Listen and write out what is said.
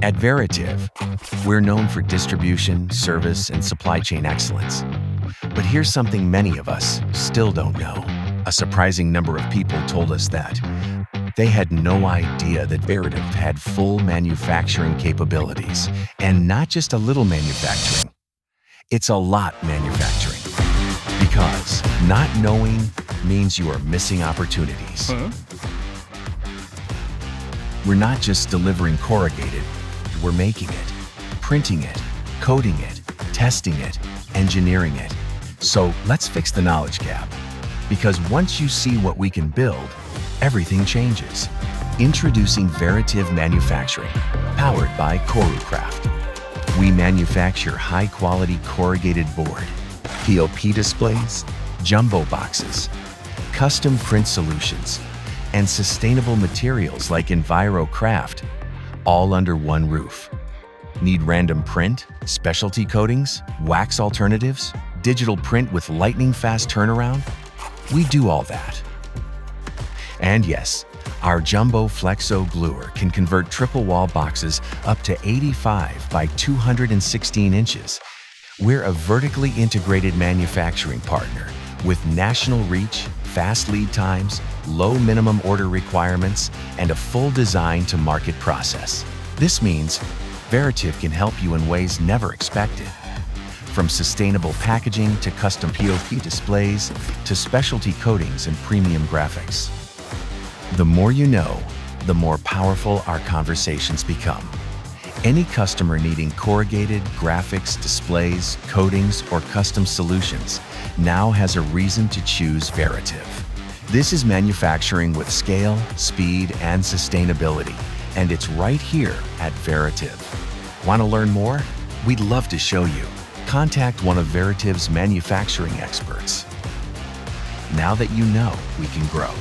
At Veritiv, we're known for distribution, service, and supply chain excellence. But here's something many of us still don't know. A surprising number of people told us that they had no idea that Veritiv had full manufacturing capabilities, and not just a little manufacturing. It's a lot manufacturing. Because not knowing means you are missing opportunities. We're not just delivering corrugated, we're making it, printing it, coating it, testing it, engineering it. So let's fix the knowledge gap. Because once you see what we can build, everything changes. Introducing Veritiv Manufacturing, powered by Corrugated. We manufacture high-quality corrugated board, POP displays, jumbo boxes, custom print solutions, and sustainable materials like EnviroCraft, all under one roof. Need random print, specialty coatings, wax alternatives, digital print with lightning-fast turnaround? We do all that. And yes, our Jumbo Flexo Gluer can convert triple wall boxes up to 85 by 216 inches. We're a vertically integrated manufacturing partner with national reach, fast lead times, low minimum order requirements, and a full design-to-market process. This means Veritiv can help you in ways never expected. From sustainable packaging to custom POP displays to specialty coatings and premium graphics. The more you know, the more powerful our conversations become. Any customer needing corrugated, graphics, displays, coatings, or custom solutions now has a reason to choose Veritiv. This is manufacturing with scale, speed, and sustainability, and it's right here at Veritiv. Want to learn more? We'd love to show you. Contact one of Veritiv's manufacturing experts. Now that you know, we can grow.